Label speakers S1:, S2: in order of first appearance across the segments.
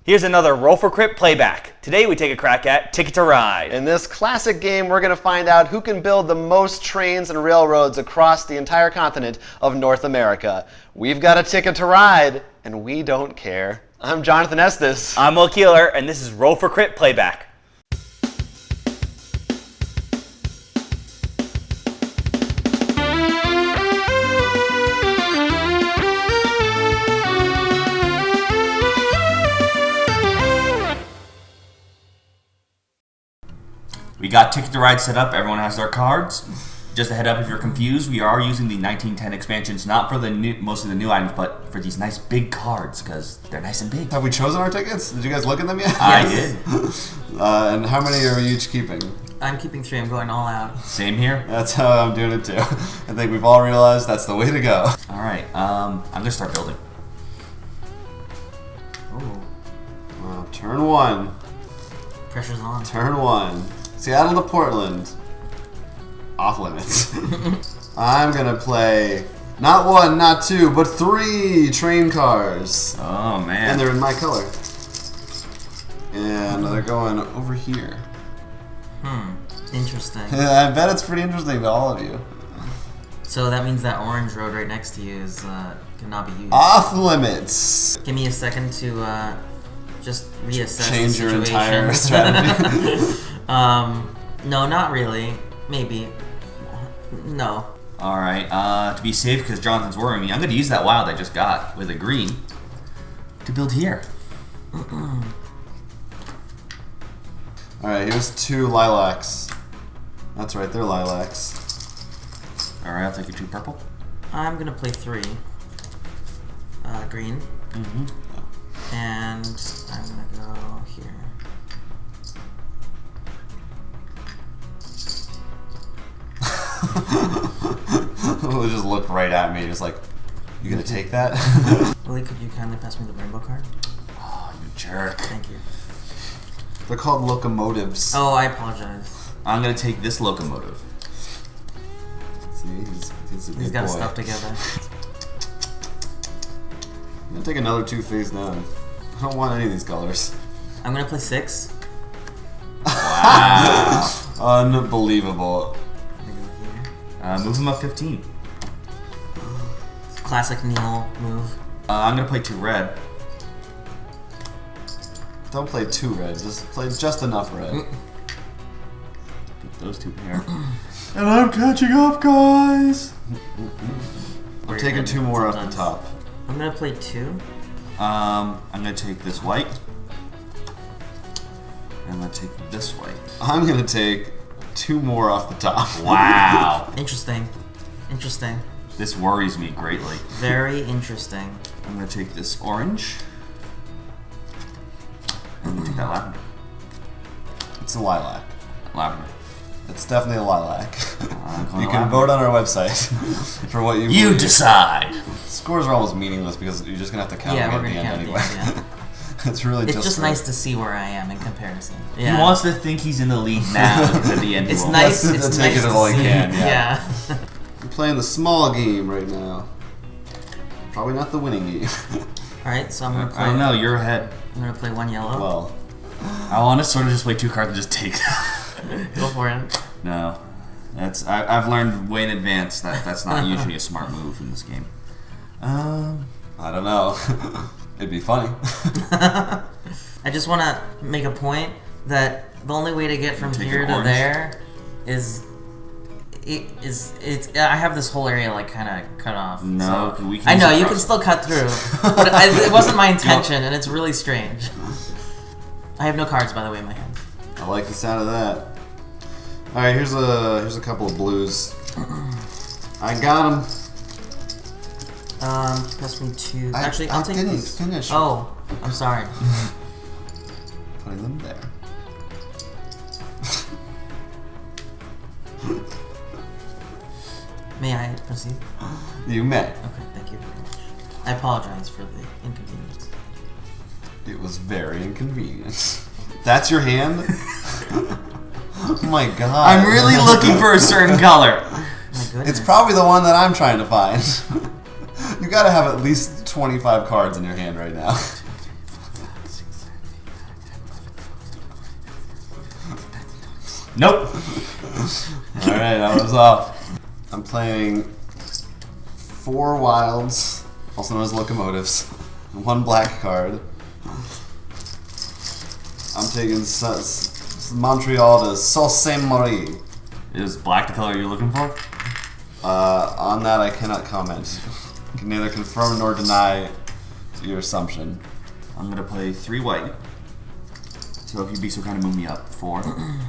S1: Here's another Roll for Crit Playback. Today we take a crack at Ticket to Ride.
S2: In this classic game, we're going to find out who can build the most trains and railroads across the entire continent of North America. We've got a ticket to ride, and we don't care. I'm Jonathan Estes.
S1: I'm Will Keeler, and this is Roll for Crit Playback. We got Ticket to Ride set up. Everyone has their cards. Just a head up if you're confused, we are using the 1910 expansions, not for the most of the new items, but for these nice big cards, because they're nice and big.
S3: Have we chosen our tickets? Did you guys look at them yet?
S1: I did.
S3: And how many are you each keeping?
S4: I'm keeping 3. I'm going all out.
S1: Same here.
S3: That's how I'm doing it too. I think we've all realized that's the way to go.
S1: All right, I'm going to start building.
S4: Ooh.
S3: Wow, turn 1.
S4: Pressure's on.
S3: Turn 1. Seattle to Portland. Off limits. I'm gonna play not 1, not 2, but 3 train cars.
S1: Oh, man.
S3: And they're in my color. And they're going over here.
S4: Interesting.
S3: I bet it's pretty interesting to all of you.
S4: So that means that orange road right next to you is cannot be used.
S3: Off limits.
S4: Give me a second to just reassess
S3: Change
S4: the
S3: your
S4: situation.
S3: entire strategy.
S4: No, not really. Maybe. No.
S1: All right, to be safe, because Jonathan's worrying me, I'm going to use that wild I just got with a green to build here.
S3: Alright, here's 2 lilacs. That's right, they're lilacs.
S1: All right, I'll take your 2 purple.
S4: I'm gonna play 3. Green. And I'm gonna go here.
S3: Will just look right at me, just like, you gonna take that?
S4: Willie, could you kindly pass me the rainbow card?
S1: Oh, you jerk.
S4: Thank you.
S3: They're called locomotives.
S4: Oh, I apologize.
S1: I'm going to take this locomotive.
S3: See, he's a good
S4: He's got
S3: boy.
S4: his stuff together.
S3: I'm gonna take another 2 face down. I don't want any of these colors.
S4: I'm gonna play 6.
S1: Wow.
S3: Unbelievable.
S4: I'm gonna go here.
S1: Move him up 15.
S4: Classic Neil move.
S1: I'm going to play 2 red.
S3: Don't play 2 red, just play just enough red.
S1: Put those 2 here.
S3: And I'm catching up, guys! I'm
S4: We're
S3: taking
S4: good
S3: 2 more off the
S4: sometimes.
S3: top.
S4: I'm gonna play 2.
S1: I'm going to take this white. And I'm going to take this white.
S3: I'm gonna take 2 more off the top.
S1: Wow.
S4: Interesting. Interesting.
S1: This worries me greatly.
S4: Very interesting.
S1: I'm going to take this orange. And I'm going to take that lavender.
S3: It's a lilac.
S1: Lavender.
S3: It's definitely a lilac.
S1: going
S3: You
S1: to
S3: can
S1: lavender.
S3: vote on our website for what you
S1: You
S3: believe.
S1: decide.
S3: Scores are almost meaningless because you're just gonna have to count
S4: Yeah,
S3: them
S4: we're
S3: at the
S4: gonna
S3: end
S4: count
S3: anyway.
S4: the end,
S3: It's really
S4: It's just
S3: for-
S4: nice to see where I am in comparison.
S1: He wants to think he's in the lead now, because at the end
S4: It's
S1: he won't.
S4: nice.
S3: Yes,
S4: It's
S3: to take
S4: nice
S3: it
S4: to
S3: all he
S4: see.
S3: can, yeah.
S4: Yeah.
S3: I'm playing the small game right now. Probably not the winning game.
S4: All right, so I'm gonna play.
S1: I don't know, you're ahead.
S4: I'm gonna play 1 yellow.
S3: Well,
S1: I want to sort of just play 2 cards and just take them.
S4: Go for it.
S1: No. I've learned way in advance that that's not usually a smart move in this game.
S3: I don't know. It'd be funny.
S4: I just want to make a point that the only way to get from
S1: Take
S4: here
S1: an
S4: to
S1: orange.
S4: there is. I have this whole area like kind of cut off.
S1: No,
S4: so.
S1: we can
S4: I
S1: use
S4: know
S1: it
S4: you
S1: across.
S4: can still cut through, but it wasn't my intention, and it's really strange. I have no cards, by the way, in my hand.
S3: I like the sound of that. All right, here's a couple of blues. I got them.
S4: Pass me 2. Actually, I'll take
S3: didn't
S4: these.
S3: finish.
S4: Oh, I'm sorry.
S3: Putting them there.
S4: May I proceed?
S3: You may.
S4: Okay, thank you very much. I apologize for the inconvenience.
S3: It was very inconvenient. That's your hand? Oh my god.
S1: I'm really looking for a certain color.
S4: My goodness.
S3: It's probably the one that I'm trying to find. You gotta have at least 25 cards in your hand right now.
S1: Nope.
S3: All right, I was off. I'm playing 4 wilds, also known as locomotives, and 1 black card. I'm taking Montreal to Sault-Ste-Marie.
S1: Is black the color you're looking for?
S3: On that, I cannot comment. I can neither confirm nor deny your assumption.
S1: I'm gonna play 3 white. So if you'd be so kind of move me up 4. I'm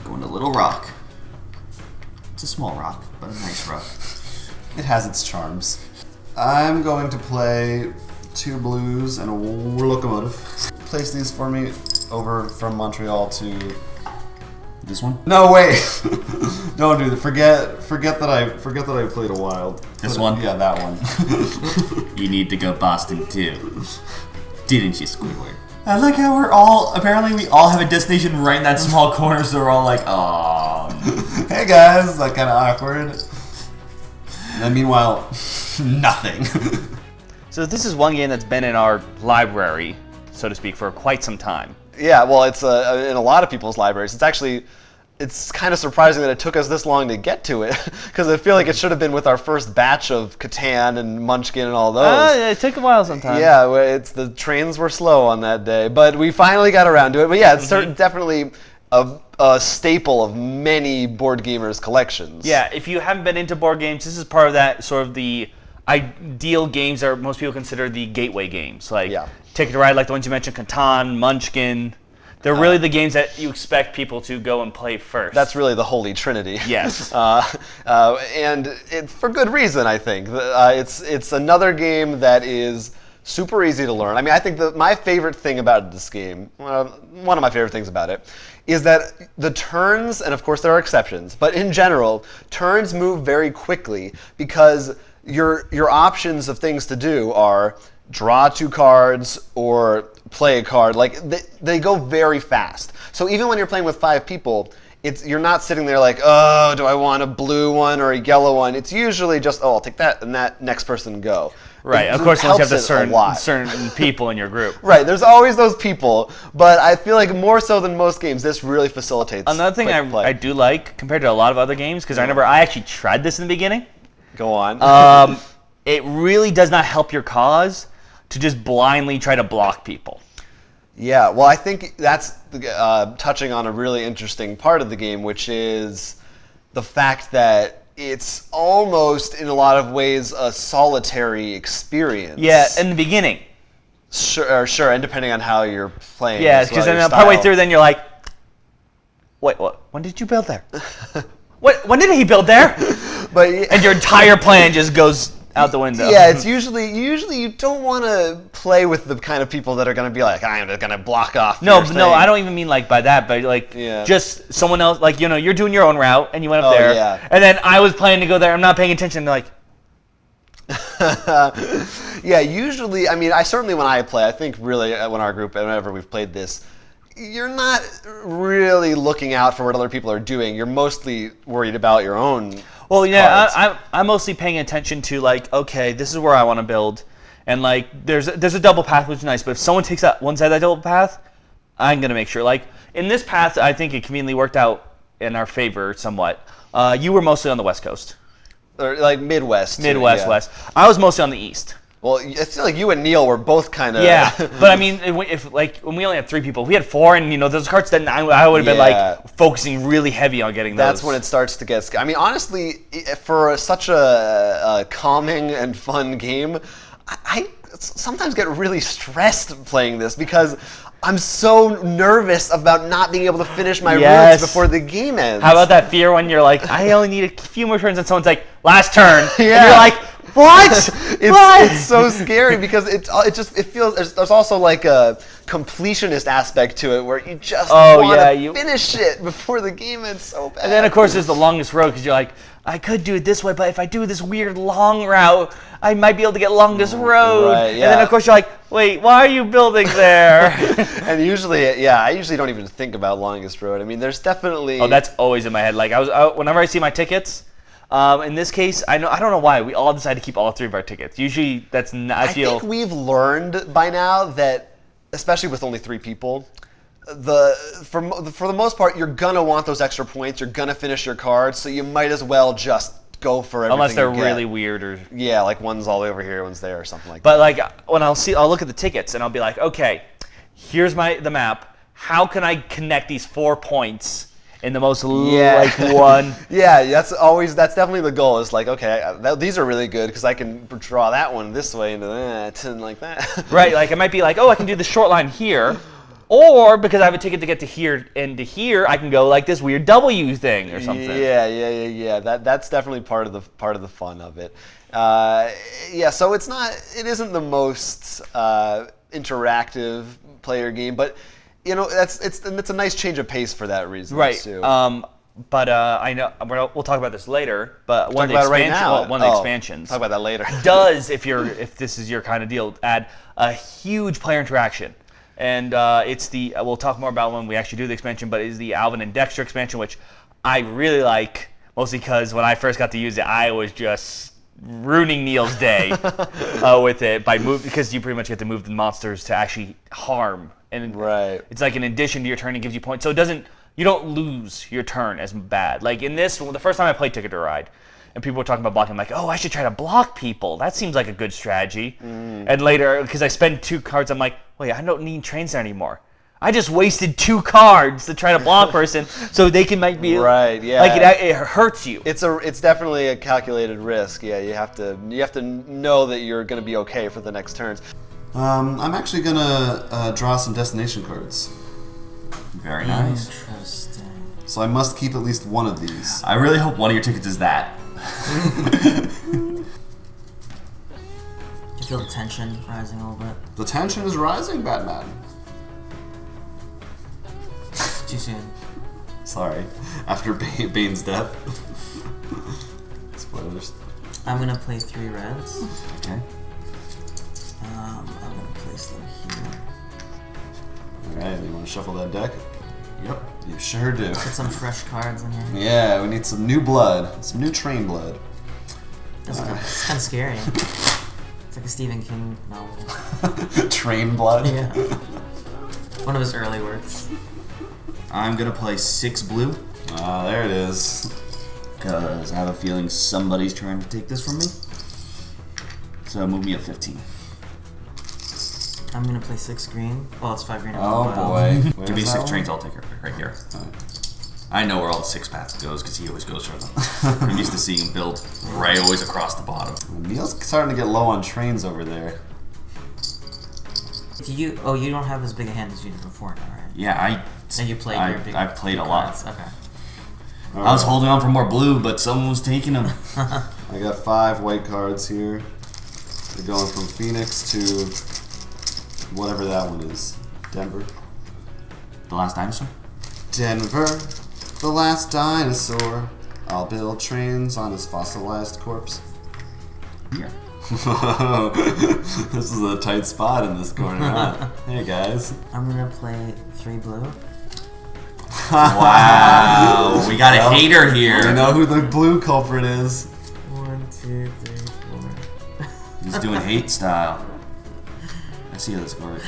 S1: going to Little Rock. It's a small rock, but a nice rock.
S3: It has its charms. I'm going to play 2 blues and a locomotive. Place these for me over from Montreal to...
S1: This one?
S3: No, wait! Don't do that. Forget that I played a wild.
S1: This one?
S3: Yeah, that one.
S1: You need to go Boston too. Didn't you, Squidward? I like how apparently we all have a destination right in that small corner, so we're all like, oh.
S3: Hey guys, like kind of awkward. And then meanwhile, nothing.
S5: So this is one game that's been in our library, so to speak, for quite some time.
S2: Yeah, well, it's in a lot of people's libraries. It's kind of surprising that it took us this long to get to it, because I feel like it should have been with our first batch of Catan and Munchkin and all those.
S5: It took a while sometimes.
S2: Yeah, the trains were slow on that day, but we finally got around to it. But yeah, it's definitely a staple of many board gamers' collections.
S5: Yeah, if you haven't been into board games, this is part of that sort of the ideal games that most people consider the gateway games. Like Ticket to Ride, like the ones you mentioned, Catan, Munchkin. They're really the games that you expect people to go and play first.
S2: That's really the holy trinity.
S5: Yes.
S2: And for good reason, I think. It's another game that is super easy to learn. I mean, I think my favorite thing about this game, one of my favorite things about it, is that the turns, and of course there are exceptions, but in general, turns move very quickly because your options of things to do are draw 2 cards or play a card. Like they go very fast. So even when you're playing with 5 people, you're not sitting there like, oh, do I want a blue one or a yellow one? It's usually just, oh, I'll take that and that next person go.
S5: Right, of course, unless you have certain people in your group.
S2: Right, there's always those people, but I feel like more so than most games, this really facilitates
S5: Another thing I do like, compared to a lot of other games, because I remember I actually tried this in the beginning.
S2: Go on.
S5: It really does not help your cause to just blindly try to block people.
S2: Yeah, well, I think that's touching on a really interesting part of the game, which is the fact that it's almost, in a lot of ways, a solitary experience.
S5: Yeah, in the beginning.
S2: Sure, and depending on how you're playing.
S5: Yeah, because then partway through, then you're like, wait, what? When did you build there? When did he build there? And your entire plan just goes out the window.
S2: Yeah, it's usually you don't want to play with the kind of people that are going to be like, I'm going to block off.
S5: No, I don't even mean like by that, but like just someone else, like, you're doing your own route and you went up there.
S2: Yeah.
S5: And then I was planning to go there. I'm not paying attention. They're like,
S2: yeah, usually, I mean, certainly when I play, I think really when our group, whenever we've played this, you're not really looking out for what other people are doing. You're mostly worried about your own.
S5: Well, yeah, I'm mostly paying attention to, like, okay, this is where I want to build, and like there's a double path, which is nice. But if someone takes out one side of that double path, I'm gonna make sure. Like in this path, I think it conveniently worked out in our favor somewhat. You were mostly on the West Coast,
S2: or like Midwest.
S5: West. I was mostly on the East.
S2: Well, I feel like you and Neil were both kind of...
S5: Yeah, but I mean, if like when we only had 3 people, if we had 4, and those cards, then I would have been like focusing really heavy on getting those.
S2: That's when it starts to get... I mean, honestly, for such a calming and fun game, I sometimes get really stressed playing this because I'm so nervous about not being able to finish my routes before the game ends.
S5: How about that fear when you're like, I only need a few more turns, and someone's like, last turn, and you're like, what?
S2: It's so scary because it feels there's also like a completionist aspect to it where you just want to finish it before the game ends so bad.
S5: And then of course there's the longest road because you're like, I could do it this way, but if I do this weird long route, I might be able to get longest road.
S2: Right,
S5: And then of course you're like, wait, why are you building there?
S2: And usually, I usually don't even think about longest road. I mean, there's definitely...
S5: Oh, that's always in my head. Like whenever I see my tickets. In this case, I don't know why we all decided to keep all 3 of our tickets. Usually, I feel.
S2: I think we've learned by now that, especially with only 3 people, for the most part, you're gonna want those extra points. You're gonna finish your cards, so you might as well just go for everything.
S5: Unless they're
S2: you get.
S5: really weird or
S2: Yeah, like one's all the way over here, one's there, or something like
S5: But like when I'll look at the tickets and I'll be like, okay, here's the map. How can I connect these 4 points in the most like one?
S2: Yeah, that's definitely the goal. Is like, okay, these are really good because I can draw that one this way into that and like that.
S5: Right, like it might be like, oh, I can do the short line here, or because I have a ticket to get to here and to here, I can go like this weird W thing or something.
S2: Yeah. That's definitely part of the fun of it. So it isn't the most interactive player game, but it's a nice change of pace for that reason.
S5: Right.
S2: Too.
S5: But I know we'll talk about this later. But one of the expansions.
S2: Talk about that later.
S5: Does if this is your kind of deal, add a huge player interaction. And it's we'll talk more about when we actually do the expansion, but it's the Alvin and Dexter expansion, which I really like, mostly because when I first got to use it, I was just ruining Neil's day with it because you pretty much get to move the monsters to actually harm. And
S2: right.
S5: It's like an addition to your turn and gives you points. So you don't lose your turn as bad. Like in this, the first time I played Ticket to Ride, and people were talking about blocking, I'm like, oh, I should try to block people. That seems like a good strategy. And later, because I spend 2 cards, I'm like, wait, I don't need trains there anymore. I just wasted 2 cards to try to block person, so they might be
S2: right. Yeah,
S5: like it hurts you.
S2: It's definitely a calculated risk. Yeah, you have to know that you're going to be okay for the next turns.
S3: I'm actually gonna draw some destination cards.
S1: Very nice.
S4: Interesting.
S3: So I must keep at least one of these.
S1: I really hope one of your tickets is that.
S4: You feel the tension rising a little bit.
S3: The tension is rising, Batman.
S4: Too soon.
S3: Sorry. After Bane's death. Spoilers.
S4: I'm gonna play 3 reds.
S1: Okay.
S4: I'm gonna place them here.
S3: Alright, you want to shuffle that deck?
S1: Yep.
S3: You sure do.
S4: Put some fresh cards in here.
S3: Yeah, we need some new blood. Some new train blood.
S4: It's kind of scary. It's like a Stephen King novel.
S3: Train blood?
S4: Yeah. One of his early works.
S1: I'm gonna play 6 blue
S3: Ah, there it is.
S1: because I have a feeling somebody's trying to take this from me. So move me up 15.
S4: I'm gonna play 6 green. Well, it's 5 green.
S3: Oh boy.
S1: Give me
S3: Where's
S1: 6
S3: that
S1: trains,
S3: one?
S1: I'll take it right here.
S3: Alright.
S1: I know where all the 6 paths goes because he always goes for them. I'm used to seeing him build right always across the bottom.
S3: Neil's starting to get low on trains over there.
S4: You don't have as big a hand as you did before now, right?
S1: Yeah,
S4: And you played your big
S1: I've played
S4: big
S1: a lot.
S4: cards. Okay.
S1: I was holding on for more blue, but someone was taking them.
S3: I got 5 white cards here. They're going from Phoenix to whatever that one is. Denver.
S1: The last dinosaur?
S3: Denver, the last dinosaur. I'll build trains on his fossilized corpse.
S1: Here.
S3: This is a tight spot in this corner, huh? Hey guys.
S4: I'm gonna play 3 blue.
S1: Wow, we got a hater
S3: I
S1: here.
S3: know who the blue culprit is.
S4: 1, 2, 3, 4.
S1: He's doing hate style. I see how this goes.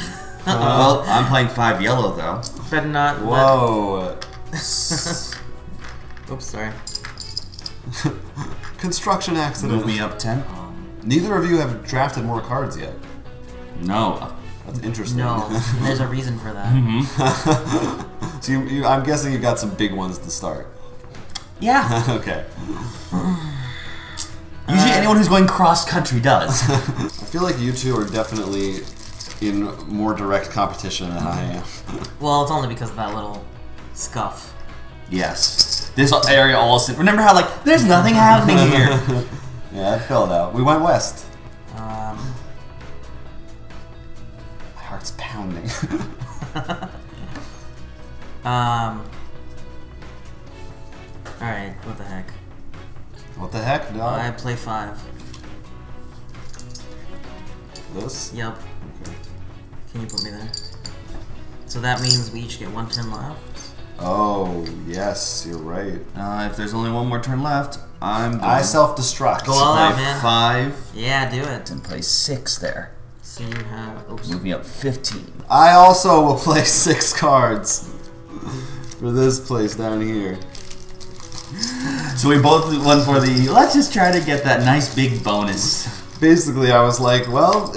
S1: Well, I'm playing 5 yellow though.
S4: Better not.
S3: Whoa.
S4: Oops, sorry.
S3: Construction accident.
S1: Move me up 10.
S3: Neither of you have drafted more cards yet.
S1: No.
S3: That's interesting.
S4: No, there's a reason for that.
S3: So I'm guessing you got some big ones to start.
S1: Yeah.
S3: Okay.
S1: Usually anyone who's going cross country does.
S3: I feel like you two are definitely in more direct competition than I am.
S4: Well, it's only because of that little scuff.
S1: Yes. This area all. Remember how there's nothing happening here.
S3: Yeah, I filled out. We went west.
S4: Um,
S3: My heart's pounding.
S4: Alright, what the heck?
S3: What the heck? No.
S4: I play 5.
S3: This?
S4: Yep.
S3: Okay.
S4: Can you put me there? So that means we each get 1 turn left.
S3: Oh, yes, you're right.
S1: If there's only one more turn left, I'm going
S3: I self-destruct.
S4: Go all out,
S1: play
S4: man.
S1: 5
S4: Yeah, do it.
S1: and play 6 there.
S4: So you have. Oops.
S1: Move me up 15.
S3: I also will play 6 cards for this place down here.
S1: So we both went for the, let's just try to get that nice big bonus.
S3: Basically, I was like, well,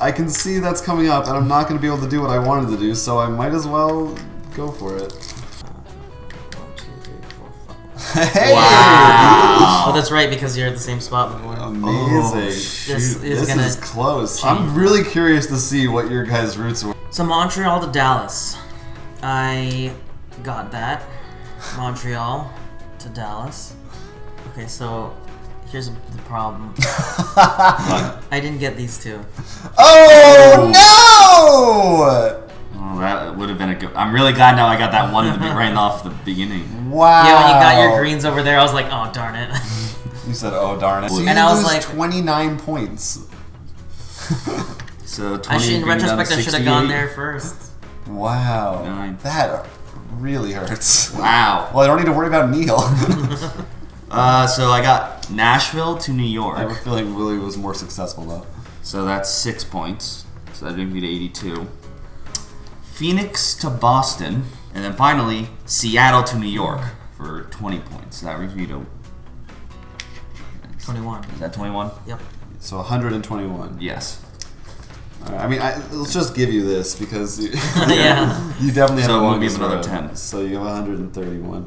S3: I can see that's coming up, and I'm not going to be able to do what I wanted to do, so I might as well go for it.
S4: 1, 2, 3, 4, 5.
S3: Hey!
S4: Oh, that's right, because you're at the same spot before.
S3: Amazing.
S4: This is
S3: This
S4: gonna
S3: is close.
S4: change.
S3: I'm really curious to see what your guys' roots were.
S4: So Montreal to Dallas. I got that. Montreal to Dallas. Okay, so here's the problem. I didn't get these two.
S3: Oh, no!
S1: Oh, that would have been a good. I'm really glad now I got that one right off the beginning.
S3: Wow.
S4: Yeah, when you got your greens over there, I was like, oh, darn it.
S3: You said, oh, darn it. So you
S4: And I was
S3: lose
S4: like-
S3: 29 points.
S1: So 20
S4: Actually, in
S1: bring me down to
S4: retrospect, I should have gone
S1: 68.
S4: there first.
S3: Wow.
S1: Nine.
S3: That really hurts.
S1: Wow.
S3: Well, I don't need to worry about Neil.
S1: So I got Nashville to New
S3: I have a
S1: York.
S3: feeling Willie was more successful, though.
S1: So that's 6 points. So that brings me to 82. Phoenix to Boston. And then finally, Seattle to New York for 20 points. So that brings me to...
S4: 21.
S1: Is that 21?
S4: Yep.
S3: So 121.
S1: Yes.
S3: All right, I mean, let's just give you this because you,
S4: Yeah.
S3: you definitely have
S1: So
S3: the
S1: we'll
S3: longest
S1: give another
S3: road.
S1: 10.
S3: So you have 131.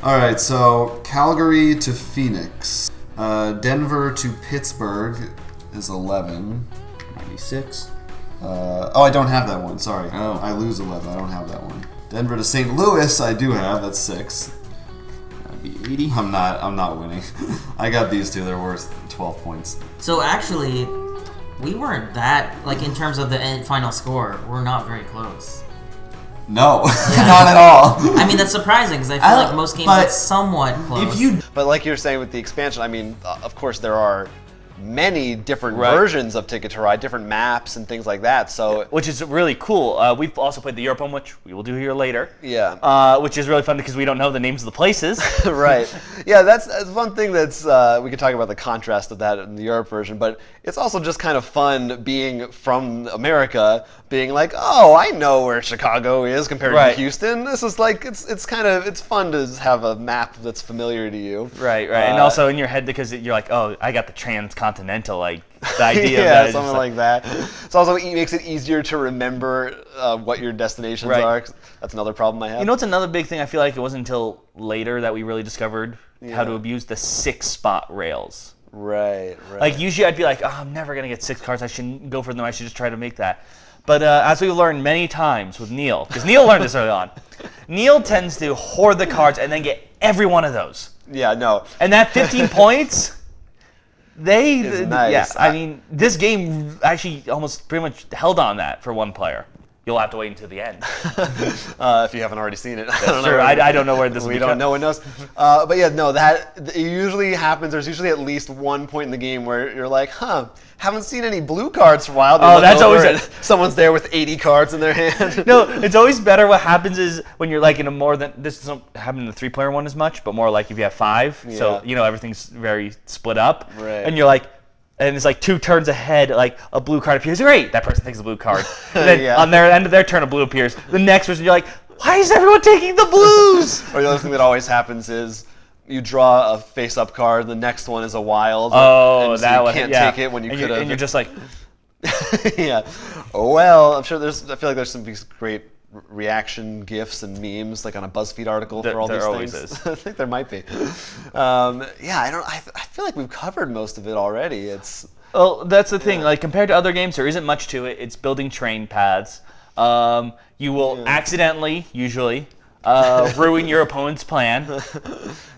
S3: All right, so Calgary to Phoenix. Denver to Pittsburgh is 11.
S1: 96.
S3: Oh, I don't have that one. Sorry.
S1: Oh.
S3: I lose 11. I don't have that one. Denver to St. Louis, I do have. That's 6.
S1: That'd be 80.
S3: I'm not winning. I got these two. They're worth 12 points.
S4: So actually, we weren't that, like, in terms of the end final score, we're not very close.
S3: No, not at all.
S4: I mean, that's surprising, because I feel like most games
S1: but
S4: are somewhat close.
S1: If you
S2: But like you're saying with the expansion, I mean, of course there are many different
S5: Right.
S2: versions of Ticket to Ride, different maps and things like that. So
S5: Which is really cool. We've also played the Europe one, which we will do here later.
S2: yeah.
S5: Which is really fun because we don't know the names of the places.
S2: Right. Yeah, that's one thing that's we could talk about the contrast of that in the Europe version, but it's also just kind of fun being from America, being like, oh, I know where Chicago is compared
S5: Right.
S2: to Houston. This is like it's fun to have a map that's familiar to you.
S5: Right. And also in your head because you're like, oh, I got the transcontinental, like the idea of
S2: Yeah,
S5: that. is
S2: something
S5: just
S2: like that. It's also makes it easier to remember what your destinations
S5: Right.
S2: are. That's another problem I have.
S5: You know what's another big thing? I feel like it wasn't until later that we really discovered how to
S2: Yeah.
S5: abuse the 6-spot rails.
S2: Right.
S5: Like usually I'd be like, oh, I'm never gonna get 6 cards. I shouldn't go for them. I should just try to make that. But as we've learned many times with Neil, because Neil learned this early on, Neil tends to hoard the cards and then get every one of those.
S2: Yeah. No.
S5: And that 15 points,
S2: Is nice.
S5: yeah. I mean, this game actually almost pretty much held on that for one player. You'll have to wait until the end.
S2: If you haven't already seen it. I don't know
S5: Sure,
S2: where-
S5: I don't know where this will
S2: We
S5: be
S2: don't
S5: cut.
S2: know one knows. But yeah, no, that it usually happens. There's usually at least one point in the game where you're like, haven't seen any blue cards for a while. They
S5: Oh,
S2: look
S5: that's
S2: over
S5: always
S2: and
S5: it.
S2: someone's there with 80 cards in their hand.
S5: No, it's always better. What happens is when you're like in a more than this doesn't happen in the 3-player one as much, but more like if you have 5. So
S2: Yeah.
S5: everything's very split up.
S2: Right.
S5: And you're like, and it's like 2 turns ahead, like a blue card appears. Great, that person takes a blue card. And then
S2: Yeah.
S5: on their end of their turn, a blue appears. The next person, you're like, why is everyone taking the blues?
S2: Or the other thing that always happens is you draw a face-up card. The next one is a wild.
S5: Oh,
S2: and so
S5: that
S2: you
S5: one.
S2: can't
S5: yeah.
S2: take it when you
S5: And
S2: could have.
S5: And you're just like,
S2: Yeah. Oh well, I'm sure I feel like there's some these great reaction gifs and memes, like on a BuzzFeed article
S5: There-
S2: for all
S5: there
S2: these
S5: always
S2: things.
S5: is.
S2: I think there might be. Yeah, I feel like we've covered most of it already. It's
S5: well, that's the thing. Like compared to other games, there isn't much to it. It's building train paths. You will accidentally, usually, ruin your opponent's plan,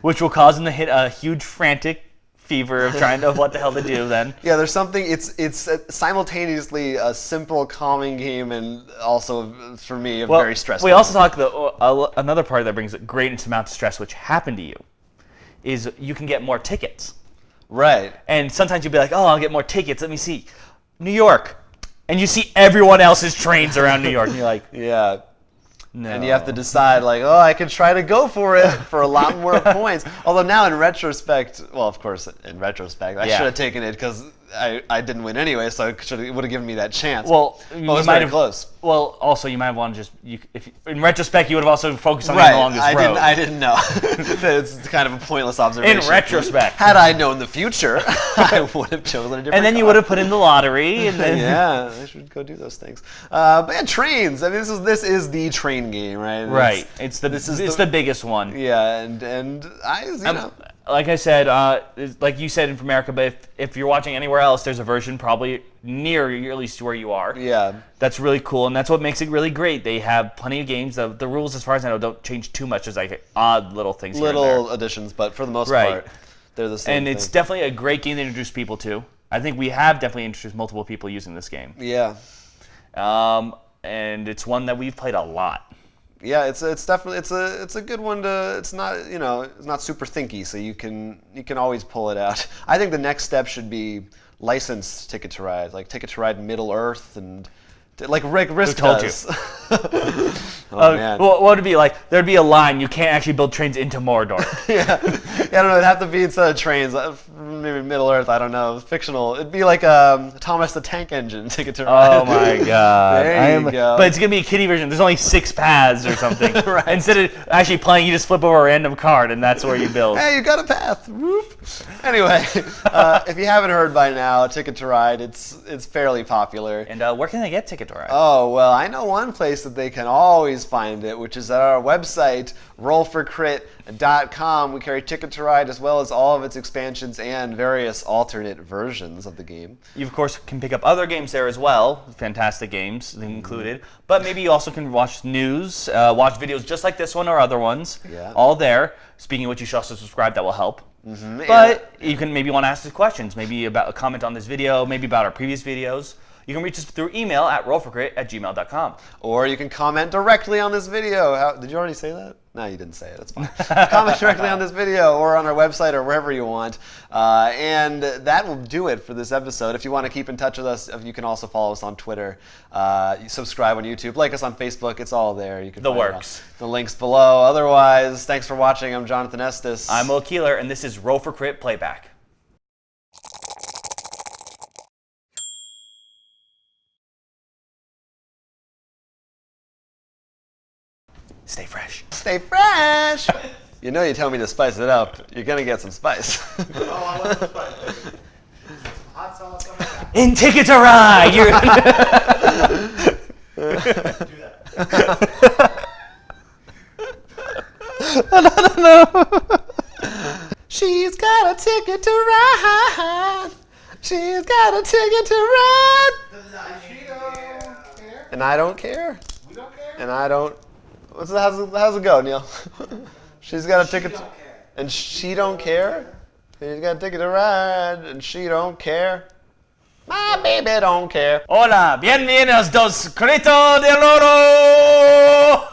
S5: which will cause them to hit a huge frantic fever of trying to what the hell to do. Then
S2: yeah, there's something. It's simultaneously a simple, calming game, and also for me a very stressful.
S5: we also talk another part that brings a great amount of stress, which happened to you, is you can get more tickets.
S2: right.
S5: And sometimes you'll be like, oh, I'll get more tickets. Let me see. New York. And you see everyone else's trains around New York. And you're like,
S2: Yeah.
S5: no.
S2: And you have to decide, like, oh, I could try to go for it for a lot more points. Although now, in retrospect, well, of course, in retrospect, I
S5: Yeah.
S2: should have taken it because I didn't win anyway, so it would have given me that chance.
S5: Well,
S2: it
S5: you
S2: was
S5: might
S2: very
S5: have
S2: close.
S5: Well, also you might have wanted just in retrospect you would have also focused on
S2: Right,
S5: the longest road.
S2: I didn't know. It's kind of a pointless observation.
S5: In retrospect,
S2: had I known the future, I would have chosen a different.
S5: And then you would have put in the lottery, and then
S2: yeah, I should go do those things. But yeah, trains. I mean, this is the train game, right?
S5: right. It's the biggest one.
S2: Yeah, and I, you know.
S5: Like I said, like you said in America, but if you're watching anywhere else, there's a version probably near at least where you are.
S2: Yeah.
S5: That's really cool, and that's what makes it really great. They have plenty of games. The rules, as far as I know, don't change too much. There's like odd little things here and
S2: Little
S5: there.
S2: additions, but for the most
S5: Right.
S2: part, they're the same
S5: And
S2: thing.
S5: it's definitely a great game to introduce people to. I think we have definitely introduced multiple people using this game.
S2: Yeah.
S5: And it's one that we've played a lot.
S2: Yeah, it's definitely it's a good one to. It's not it's not super thinky, so you can always pull it out. I think the next step should be licensed Ticket to Ride, like Ticket to Ride Middle Earth and like Risk
S5: told
S2: does. Oh man.
S5: Well, what would it be like? There'd be a line. You can't actually build trains into Mordor.
S2: Yeah, I don't know. It'd have to be instead of trains, maybe Middle Earth. I don't know. Fictional. It'd be like Thomas the Tank Engine Ticket to Ride.
S5: Oh my god!
S2: There you go.
S5: But it's gonna be a kiddie version. There's only 6 paths or something.
S2: Right.
S5: Instead of actually playing, you just flip over a random card, and that's where you build.
S2: Hey, you got a path. Whoop. Anyway, if you haven't heard by now, Ticket to Ride, it's fairly popular.
S5: And where can they get Ticket to Ride?
S2: Oh, well, I know one place that they can always find it, which is at our website, rollforcrit.com. We carry Ticket to Ride as well as all of its expansions and various alternate versions of the game.
S5: You, of course, can pick up other games there as well, fantastic games included. But maybe you also can watch news, watch videos just like this one or other ones,
S2: Yeah.
S5: all there. Speaking of which, you should also subscribe. That will help.
S2: Mm-hmm.
S5: But you can maybe want to ask us questions, maybe about a comment on this video, maybe about our previous videos. You can reach us through email at rollforcrit@gmail.com.
S2: Or you can comment directly on this video. Did you already say that? No, you didn't say it. That's fine. Comment directly on this video or on our website or wherever you want. And that will do it for this episode. If you want to keep in touch with us, you can also follow us on Twitter. Subscribe on YouTube. Like us on Facebook. It's all there. You can
S5: The
S2: find it
S5: works.
S2: the links below. Otherwise, thanks for watching. I'm Jonathan Estes.
S5: I'm Will Keeler, and this is Roll for Crit Playback. Stay fresh.
S2: Stay fresh. You know you tell me to spice it up. You're going to get some spice.
S3: Oh, I love the spice. Hot sauce on my back.
S5: In Ticket to Ride! You're
S3: Do that.
S2: She's got a ticket to ride. She's got a ticket to ride.
S3: She don't care.
S2: And I don't care.
S3: We don't care.
S2: And I don't. How's it go, Neil? She's got a ticket.
S3: don't care.
S2: And she don't care. She's got a ticket to ride, and she don't care. My baby don't care.
S5: Hola, bienvenidos dos Crito de Loro!